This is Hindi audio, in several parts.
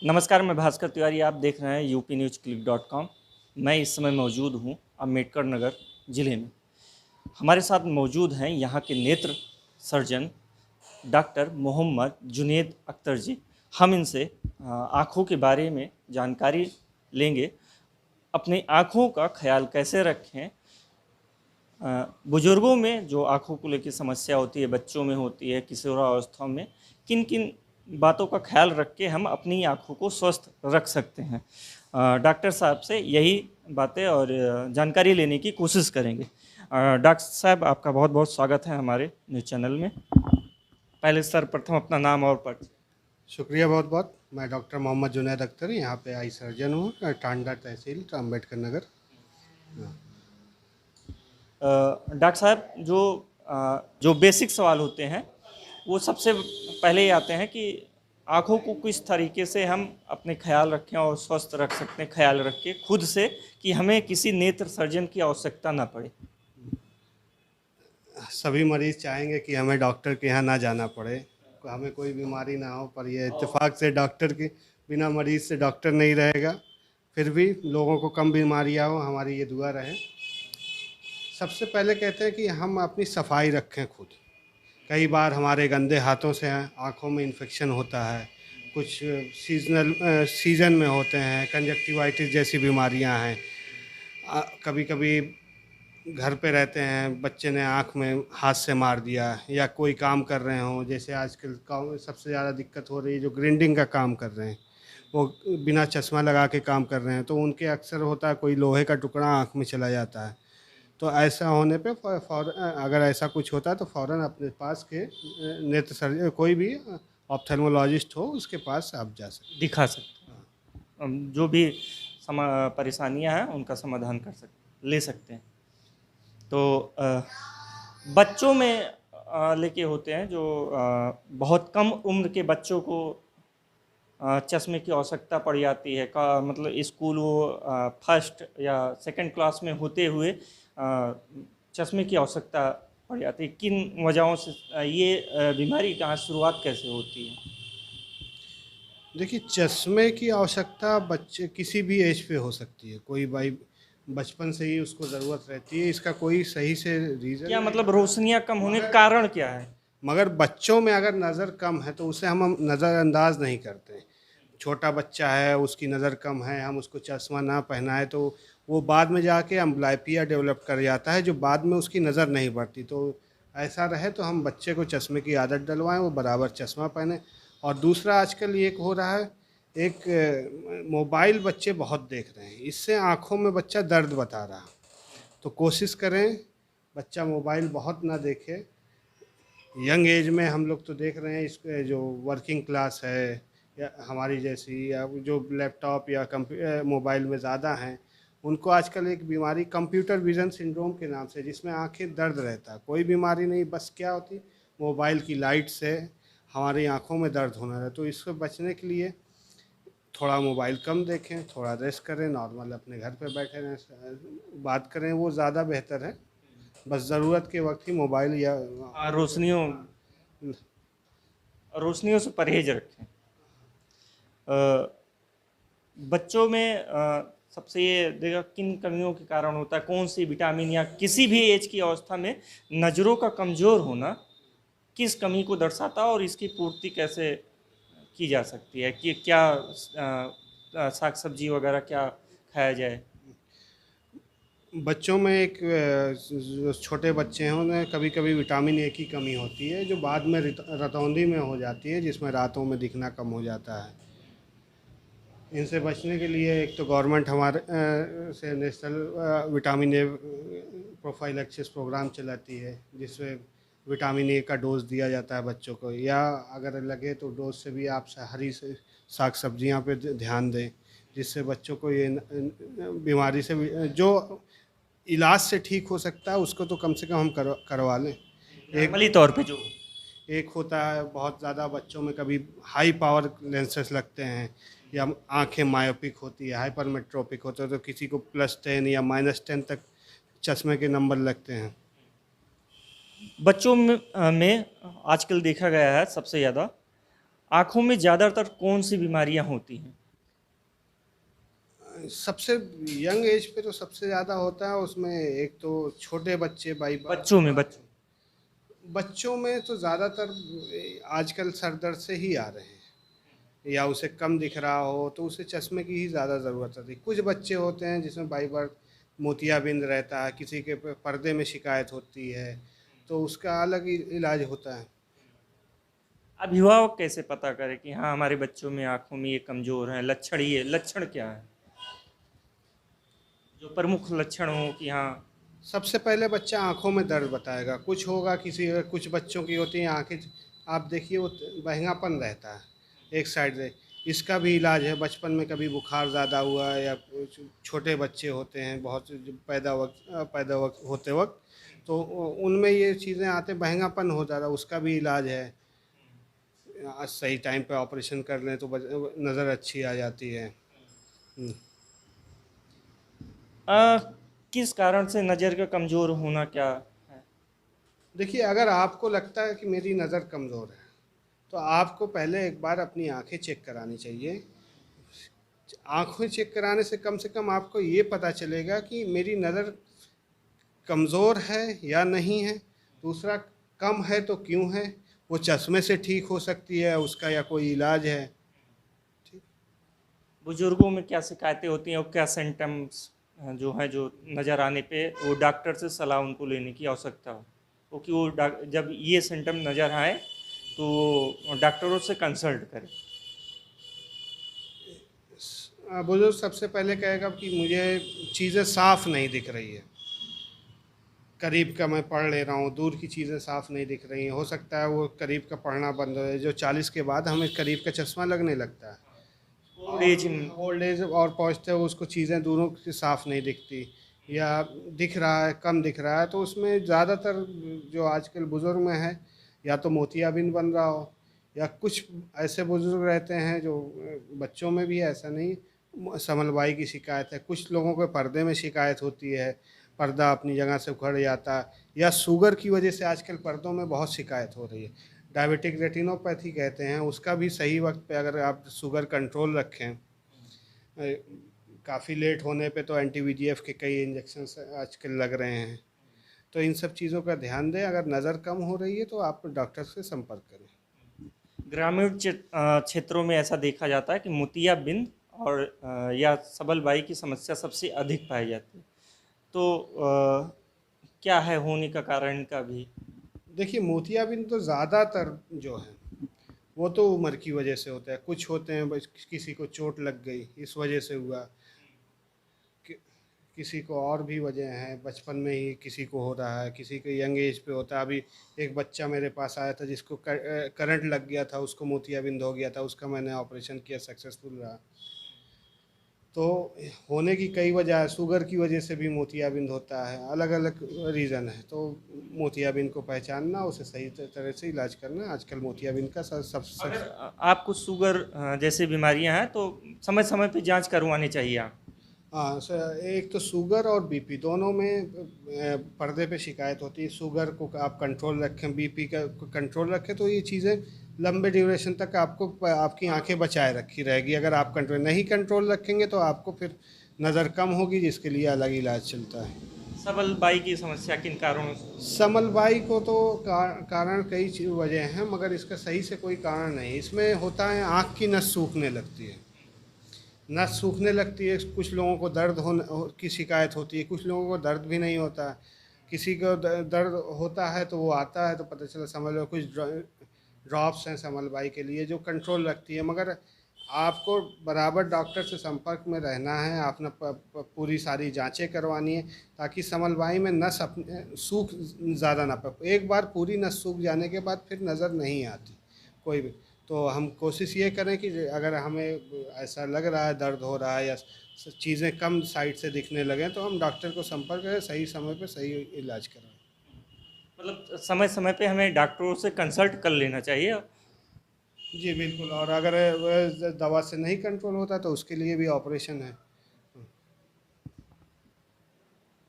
नमस्कार, मैं भास्कर तिवारी। आप देख रहे हैं upnewsclick.com। मैं इस समय मौजूद हूं अम्बेडकर नगर ज़िले में। हमारे साथ मौजूद हैं यहाँ के नेत्र सर्जन डॉक्टर मोहम्मद जुनेद अख्तर जी। हम इनसे आँखों के बारे में जानकारी लेंगे, अपनी आँखों का ख्याल कैसे रखें, बुजुर्गों में जो आँखों को लेकर समस्या होती है, बच्चों में होती है, किशोरावस्था में किन किन बातों का ख्याल रख के हम अपनी आँखों को स्वस्थ रख सकते हैं। डॉक्टर साहब से यही बातें और जानकारी लेने की कोशिश करेंगे। डॉक्टर साहब, आपका बहुत बहुत स्वागत है हमारे न्यूज़ चैनल में। पहले सर्वप्रथम अपना नाम और परिचय। शुक्रिया बहुत बहुत। मैं डॉक्टर मोहम्मद जुनैद अख्तर यहाँ पे आई सर्जन हूँ, टांडा तहसील अम्बेडकर नगर। डॉक्टर साहब, जो बेसिक सवाल होते हैं वो सबसे पहले ये आते हैं कि आँखों को किस तरीके से हम अपने ख्याल रखें और स्वस्थ रख सकते हैं, ख्याल रख के खुद से, कि हमें किसी नेत्र सर्जन की आवश्यकता ना पड़े। सभी मरीज़ चाहेंगे कि हमें डॉक्टर के यहाँ ना जाना पड़े, हमें कोई बीमारी ना हो, पर यह इत्तेफाक से डॉक्टर के बिना मरीज़ से डॉक्टर नहीं रहेगा। फिर भी लोगों को कम बीमारियाँ हो, हमारी ये दुआ रहे। सबसे पहले कहते हैं कि हम अपनी सफाई रखें खुद। कई बार हमारे गंदे हाथों से आँखों में इन्फेक्शन होता है, कुछ सीज़न में होते हैं, कंजक्टिवाइटिस जैसी बीमारियां हैं। कभी कभी घर पे रहते हैं, बच्चे ने आँख में हाथ से मार दिया, या कोई काम कर रहे हों, जैसे आजकल सबसे ज़्यादा दिक्कत हो रही है जो ग्राइंडिंग का काम कर रहे हैं, वो बिना चश्मा लगा के काम कर रहे हैं, तो उनके अक्सर होता है कोई लोहे का टुकड़ा आँख में चला जाता है। तो ऐसा होने पे अगर ऐसा कुछ होता है तो फ़ौरन अपने पास के नेत्र सर्जन, कोई भी ऑप्थेल्मोलॉजिस्ट हो, उसके पास आप जा सकते दिखा सकते हैं, जो भी परेशानियां हैं उनका समाधान ले सकते हैं। तो बच्चों में लेके होते हैं, जो बहुत कम उम्र के बच्चों को चश्मे की आवश्यकता पड़ जाती है, का मतलब स्कूल वो फर्स्ट या सेकंड क्लास में होते हुए चश्मे की आवश्यकता पड़ जाती है। किन वजहों से ये बीमारी कहाँ शुरुआत कैसे होती है? देखिए, चश्मे की आवश्यकता बच्चे किसी भी एज पे हो सकती है, कोई भाई बचपन से ही उसको ज़रूरत रहती है, इसका कोई सही से रीज़न क्या नहीं। मतलब रोशनियाँ कम होने का कारण क्या है? मगर बच्चों में अगर नज़र कम है तो उसे हम नज़रअंदाज नहीं करते। छोटा बच्चा है, उसकी नज़र कम है, हम उसको चश्मा ना पहनाए तो वो बाद में जाके अम्ब्लाइपिया डेवलप कर जाता है, जो बाद में उसकी नज़र नहीं बढ़ती। तो ऐसा रहे तो हम बच्चे को चश्मे की आदत डलवाएं, वो बराबर चश्मा पहने। और दूसरा, आजकल एक हो रहा है, एक मोबाइल बच्चे बहुत देख रहे हैं, इससे आँखों में बच्चा दर्द बता रहा। तो कोशिश करें बच्चा मोबाइल बहुत ना देखे। यंग एज में हम लोग तो देख रहे हैं, इस जो वर्किंग क्लास है या हमारी जैसी, या जो लैपटॉप या मोबाइल में ज़्यादा हैं, उनको आजकल एक बीमारी कंप्यूटर विज़न सिंड्रोम के नाम से, जिसमें आंखें दर्द रहता है, कोई बीमारी नहीं, बस क्या होती, मोबाइल की लाइट से हमारी आंखों में दर्द होना है। तो इससे बचने के लिए थोड़ा मोबाइल कम देखें, थोड़ा रेस्ट करें, नॉर्मल अपने घर पे बैठे रहें, बात करें, वो ज़्यादा बेहतर है। बस ज़रूरत के वक्त ही मोबाइल या रोशनियों से परहेज रखें। बच्चों में सबसे ये देखा किन कमियों के कारण होता है, कौन सी विटामिन या किसी भी एज की अवस्था में नज़रों का कमज़ोर होना किस कमी को दर्शाता है, और इसकी पूर्ति कैसे की जा सकती है, कि क्या साग सब्जी वगैरह क्या खाया जाए? बच्चों में एक जो छोटे बच्चे हैं उन्हें कभी कभी विटामिन ए की कमी होती है, जो बाद में रतौंधी में हो जाती है, जिसमें रातों में दिखना कम हो जाता है। इनसे बचने के लिए एक तो गवर्नमेंट हमारे से national vitamin A prophylaxis programme चलाती है, जिसमें विटामिन ए का डोज दिया जाता है बच्चों को, या अगर लगे तो डोज से भी आप हरी साग सब्जियां पे ध्यान दें, जिससे बच्चों को ये बीमारी से जो इलाज से ठीक हो सकता है उसको तो कम से कम हम करवा लें। नॉर्मली तौर पे जो एक होता है, बहुत ज़्यादा बच्चों में कभी हाई पावर लेंसेज लगते हैं, या आंखें मायोपिक होती है, हाइपरमेट्रोपिक होते हैं, तो किसी को +10 या -10 तक चश्मे के नंबर लगते हैं। बच्चों में आजकल देखा गया है सबसे ज़्यादा आँखों में ज़्यादातर कौन-सी बीमारियाँ होती हैं? सबसे यंग एज पे तो सबसे ज़्यादा होता है उसमें, एक तो छोटे बच्चे बच्चों बच्चों में तो ज़्यादातर आजकल सर दर्द से ही आ रहे हैं, या उसे कम दिख रहा हो तो उसे चश्मे की ही ज़्यादा ज़रूरत होती है। कुछ बच्चे होते हैं जिसमें बाई बर्थ मोतियाबिंद रहता है, किसी के पर्दे में शिकायत होती है, तो उसका अलग ही इलाज होता है। अभिभावक कैसे पता करें कि हाँ, हमारे बच्चों में आँखों में ये कमज़ोर हैं, लक्षण ये लक्षण क्या है? जो प्रमुख लक्षण हो कि हाँ, सबसे पहले बच्चा आँखों में दर्द बताएगा, कुछ होगा, कुछ बच्चों की होती हैं आँखें, आप देखिए वो बहंगापन रहता है एक साइड से। इसका भी इलाज है, बचपन में कभी बुखार ज़्यादा हुआ या कुछ छोटे बच्चे होते हैं बहुत जो पैदा वक्त होते वक्त, तो उनमें ये चीज़ें आते, बहंगापन हो जाता है, उसका भी इलाज है। सही टाइम पे ऑपरेशन कर लें तो नज़र अच्छी आ जाती है। हम्म। अ, किस कारण से नज़र का कमज़ोर होना क्या है? देखिए, अगर आपको लगता है कि मेरी नज़र कमज़ोर है तो आपको पहले एक बार अपनी आंखें चेक करानी चाहिए। आंखें चेक कराने से कम आपको ये पता चलेगा कि मेरी नज़र कमज़ोर है या नहीं है। दूसरा, कम है तो क्यों है, वो चश्मे से ठीक हो सकती है उसका, या कोई इलाज है। ठीक। बुजुर्गों में क्या शिकायतें होती हैं और क्या सिम्टम्स जो हैं जो नज़र आने पे वो डॉक्टर से सलाह उनको लेने की आवश्यकता हो, क्योंकि वो जब ये सिम्टम नज़र आए तो वो डॉक्टरों से कंसल्ट करें। बुजुर्ग सबसे पहले कहेगा कि मुझे चीज़ें साफ नहीं दिख रही है, करीब का मैं पढ़ ले रहा हूँ, दूर की चीज़ें साफ नहीं दिख रही हैं। हो सकता है वो करीब का पढ़ना बंद हो जाए, जो 40 के बाद हमें करीब का चश्मा लगने लगता है। ओल्ड एज ओल्ड एज और पहुँचते हुए उसको चीज़ें दूरों की साफ नहीं दिखती, या दिख रहा है, कम दिख रहा है, तो उसमें ज़्यादातर जो आजकल बुज़ुर्ग में है, या तो मोतियाबिंद बन रहा हो, या कुछ ऐसे बुज़ुर्ग रहते हैं जो बच्चों में भी ऐसा नहीं, समलवाई की शिकायत है, कुछ लोगों को पर्दे में शिकायत होती है, पर्दा अपनी जगह से उखड़ जाता है, या शुगर की वजह से आजकल पर्दों में बहुत शिकायत हो रही है। डायबिटिक रेटिनोपैथी कहते हैं उसका भी, सही वक्त पे अगर आप शुगर कंट्रोल रखें, काफ़ी लेट होने पे तो एंटी वीजीएफ के कई इंजेक्शन आजकल लग रहे हैं। तो इन सब चीज़ों का ध्यान दें, अगर नज़र कम हो रही है तो आप डॉक्टर से संपर्क करें। ग्रामीण क्षेत्रों में ऐसा देखा जाता है कि मोतियाबिंद और या सबलबाई की समस्या सबसे अधिक पाई जाती है। तो क्या है होने का कारण इनका भी? देखिए, मोतियाबिंद तो ज़्यादातर जो है वो तो उम्र की वजह से होता है, कुछ होते हैं बस किसी को चोट लग गई इस वजह से हुआ, कि, किसी को और भी वजह हैं, बचपन में ही किसी को हो रहा है, किसी को यंग एज पे होता है। अभी एक बच्चा मेरे पास आया था जिसको करंट लग गया था, उसको मोतियाबिंद हो गया था, उसका मैंने ऑपरेशन किया, सक्सेसफुल रहा। तो होने की कई वजह है, शुगर की वजह से भी मोतियाबिंद होता है, अलग अलग रीज़न है। तो मोतियाबिंद को पहचानना, उसे सही तरह से इलाज करना आजकल मोतियाबिंद का अगर आपको शुगर जैसी बीमारियां हैं तो समय समय पे जांच करवानी चाहिए आप। हाँ सर, एक तो शुगर और बीपी दोनों में पर्दे पे शिकायत होती है। शुगर को आप कंट्रोल रखें, बीपी का कंट्रोल रखें, तो ये चीज़ें लंबे ड्यूरेशन तक आपको आपकी आंखें बचाए रखी रहेगी। अगर आप कंट्रोल नहीं कंट्रोल रखेंगे तो आपको फिर नज़र कम होगी, जिसके लिए अलग इलाज चलता है। सबलबाई की समस्या किन कारणों से? समलबाई को तो कारण कई वजह हैं, मगर इसका सही से कोई कारण नहीं। इसमें होता है आँख की नस सूखने लगती है, नस सूखने लगती है। कुछ लोगों को की शिकायत होती है, कुछ लोगों को दर्द भी नहीं होता। किसी को दर्द होता है तो वो आता है तो पता चला, समझ लो कुछ ड्रॉप्स हैं समलबाई के लिए जो कंट्रोल रखती है। मगर आपको बराबर डॉक्टर से संपर्क में रहना है, आपने पूरी सारी जांचें करवानी है, ताकि समलबाई में नस सूख ज़्यादा ना पाए। एक बार पूरी नस सूख जाने के बाद फिर नज़र नहीं आती कोई भी। तो हम कोशिश ये करें कि अगर हमें ऐसा लग रहा है, दर्द हो रहा है या चीज़ें कम साइड से दिखने लगें, तो हम डॉक्टर को संपर्क करें, सही समय पे सही इलाज कराएं। मतलब समय समय पे हमें डॉक्टरों से कंसल्ट कर लेना चाहिए। जी बिल्कुल, और अगर दवा से नहीं कंट्रोल होता तो उसके लिए भी ऑपरेशन है।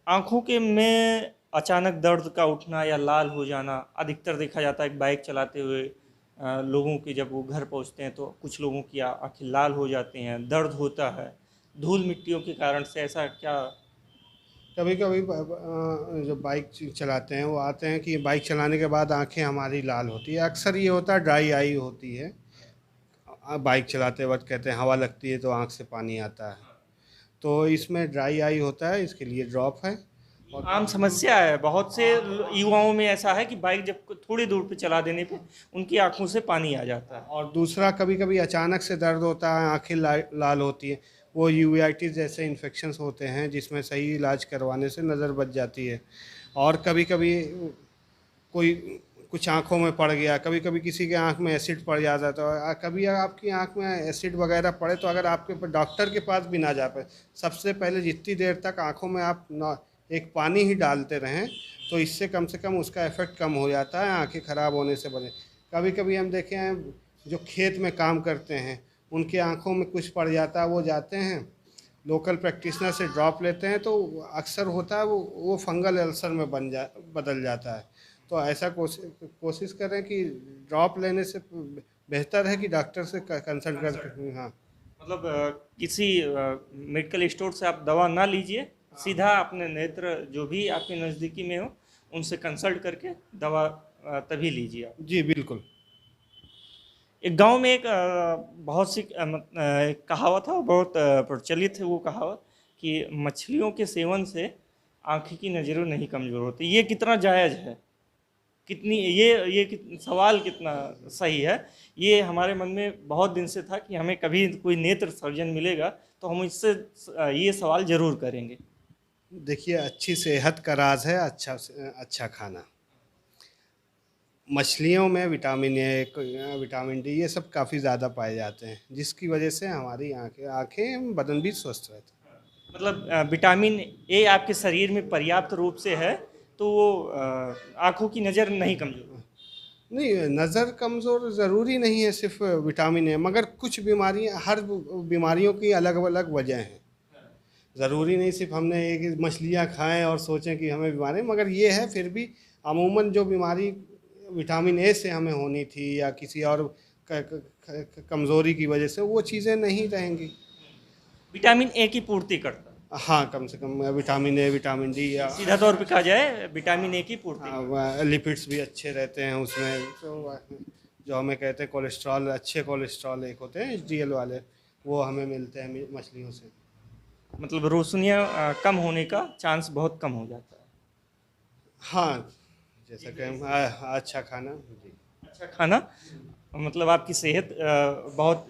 आँखों के में अचानक दर्द का उठना या लाल हो जाना अधिकतर देखा जाता है बाइक चलाते हुए लोगों की जब वो घर पहुंचते हैं तो कुछ लोगों की आंखें लाल हो जाती हैं, दर्द होता है धूल मिट्टियों के कारण से, ऐसा क्या? कभी कभी जो बाइक चलाते हैं वो आते हैं कि बाइक चलाने के बाद आंखें हमारी लाल होती है। अक्सर ये होता है ड्राई आई होती है। बाइक चलाते वक्त कहते हैं हवा लगती है तो आंख से पानी आता है, तो इसमें ड्राई आई होता है, इसके लिए ड्रॉप है। और आम समस्या है, बहुत से युवाओं में ऐसा है कि बाइक जब थोड़ी दूर पे चला देने पे उनकी आंखों से पानी आ जाता है। और दूसरा, कभी कभी अचानक से दर्द होता है, आंखें लाल होती है, वो यूवीआईटी जैसे इन्फेक्शंस होते हैं जिसमें सही इलाज करवाने से नज़र बच जाती है। और कभी कभी कोई कुछ आँखों में पड़ गया, कभी कभी किसी के आँख में एसिड पड़ जाता है, तो कभी आपकी आँख में एसिड वगैरह पड़े तो अगर आपके डॉक्टर के पास भी ना जा पाए, सबसे पहले जितनी देर तक आँखों में आप एक पानी ही डालते रहें तो इससे कम से कम उसका इफ़ेक्ट कम हो जाता है, आँखें ख़राब होने से बचे। कभी कभी हम देखे हैं जो खेत में काम करते हैं उनके आँखों में कुछ पड़ जाता है, वो जाते हैं लोकल प्रैक्टिशनर से ड्रॉप लेते हैं, तो अक्सर होता है वो फंगल अल्सर में बदल जाता है। तो ऐसा कोशिश करें कि ड्रॉप लेने से बेहतर है कि डॉक्टर से कंसल्ट कर। हाँ, मतलब किसी मेडिकल स्टोर से आप दवा ना लीजिए, सीधा अपने नेत्र जो भी आपके नज़दीकी में हो उनसे कंसल्ट करके दवा तभी लीजिए आप। जी बिल्कुल। एक गांव में एक बहुत सी एक कहावत है, वो बहुत प्रचलित है वो कहावत, कि मछलियों के सेवन से आँखें की नज़रें नहीं कमज़ोर होती। ये कितना जायज़ है, कितनी सवाल कितना सही है? ये हमारे मन में बहुत दिन से था कि हमें कभी कोई नेत्र सर्जन मिलेगा तो हम इससे ये सवाल ज़रूर करेंगे। देखिए, अच्छी सेहत का राज है अच्छा खाना। मछलियों में विटामिन ए, विटामिन डी, ये सब काफ़ी ज़्यादा पाए जाते हैं जिसकी वजह से हमारी आँखें बदन भी स्वस्थ रहते हैं। मतलब विटामिन ए आपके शरीर में पर्याप्त रूप से है तो वो आँखों की नज़र नहीं कमज़ोर। नहीं, नज़र कमज़ोर ज़रूरी नहीं है सिर्फ विटामिन ए, मगर कुछ बीमारियां, हर बीमारियों की अलग अलग वजह हैं। ज़रूरी नहीं सिर्फ हमने एक मछलियां खाएं और सोचें कि हमें बीमारी, मगर ये है फिर भी अमूमन जो बीमारी विटामिन ए से हमें होनी थी या किसी और कमज़ोरी की वजह से, वो चीज़ें नहीं रहेंगी। विटामिन ए की पूर्ति करता है, हाँ, कम से कम विटामिन ए, विटामिन डी, या सीधा तौर पे कहा जाए विटामिन ए की पूर्ति। लिपिड्स भी अच्छे रहते हैं उसमें, तो जो हमें कहते हैं कोलेस्ट्रॉल, अच्छे कोलेस्ट्रॉल एक होते हैं एचडीएल वाले, वो हमें मिलते हैं मछलियों से। मतलब रोशनियाँ कम होने का चांस बहुत कम हो जाता है। हाँ, जैसा कि अच्छा खाना। जी, अच्छा खाना, मतलब आपकी सेहत बहुत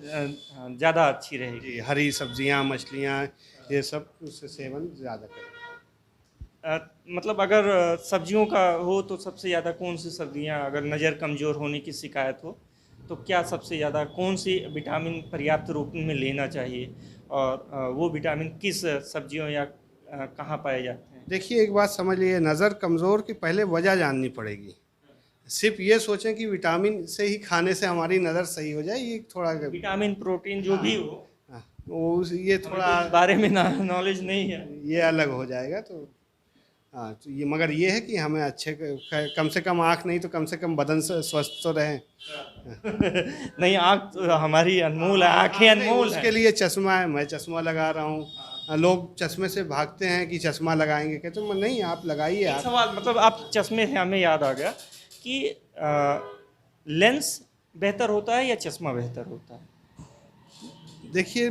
ज़्यादा अच्छी रहेगी। जी, हरी सब्जियां, मछलियां, ये सब उससे सेवन ज़्यादा करें। मतलब अगर सब्जियों का हो तो सबसे ज़्यादा कौन सी सब्जियां, अगर नज़र कमज़ोर होने की शिकायत हो तो क्या सबसे ज़्यादा कौन सी विटामिन पर्याप्त रूप में लेना चाहिए, और वो विटामिन किस सब्जियों या कहाँ पाए जाते हैं? देखिए, एक बात समझ लीजिए, नज़र कमज़ोर की पहले वजह जाननी पड़ेगी। सिर्फ ये सोचें कि विटामिन से ही खाने से हमारी नज़र सही हो जाए, ये थोड़ा विटामिन प्रोटीन जो भी हो, ये थोड़ा इस बारे में नॉलेज नहीं है। ये अलग हो जाएगा। तो हाँ, तो ये, मगर ये है कि हमें अच्छे कम से कम आँख नहीं तो कम से कम बदन से स्वस्थ तो रहें। नहीं, आँख तो हमारी अनमोल है, आँखें अनमोल उसके हैं। लिए चश्मा है, मैं चश्मा लगा रहा हूँ। लोग चश्मे से भागते हैं कि चश्मा लगाएंगे, कहते हैं नहीं, आप लगाइए। एक आप सवाल, मतलब आप चश्मे से हमें याद आ गया कि लेंस बेहतर होता है या चश्मा बेहतर होता है? देखिए,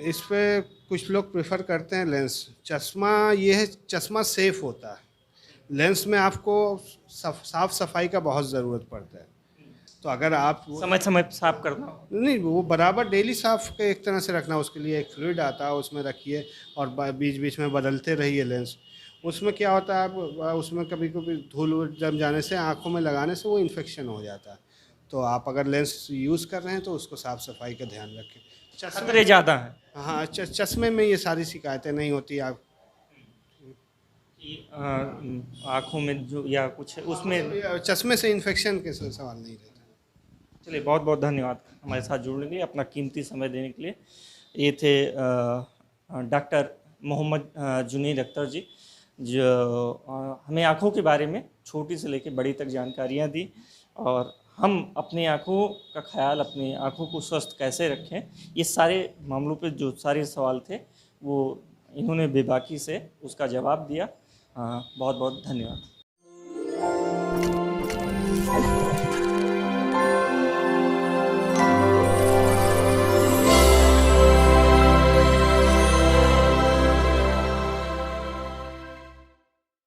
इस पे कुछ लोग प्रेफर करते हैं लेंस। चश्मा ये है, चश्मा सेफ होता है, लेंस में आपको साफ सफाई का बहुत ज़रूरत पड़ता है। तो अगर आप समय समय पे साफ करना हो। नहीं, वो बराबर डेली साफ के एक तरह से रखना, उसके लिए एक फ्लूइड आता है, उसमें रखिए और बीच बीच में बदलते रहिए लेंस। उसमें क्या होता है, आप उसमें कभी कभी धूल वूल जम जाने से, आँखों में लगाने से वो इन्फेक्शन हो जाता है। तो आप अगर लेंस यूज़ कर रहे हैं तो उसको साफ़ सफाई का ध्यान रखें। खतरे ज़्यादा हैं हाँ, चश्मे में ये सारी शिकायतें नहीं होती। आप कि आँखों में जो या कुछ उसमें। चश्मे से इन्फेक्शन के सवाल नहीं रहता। चलिए, बहुत बहुत धन्यवाद हमारे साथ जुड़ने के लिए, अपना कीमती समय देने के लिए। ये थे डॉक्टर मोहम्मद जुनैद अख्तर जी, जो हमें आँखों के बारे में छोटी से लेकर बड़ी तक जानकारियाँ दी, और हम अपनी आँखों का ख्याल, अपनी आँखों को स्वस्थ कैसे रखें, ये सारे मामलों पे जो सारे सवाल थे वो इन्होंने बेबाकी से उसका जवाब दिया। बहुत बहुत धन्यवाद।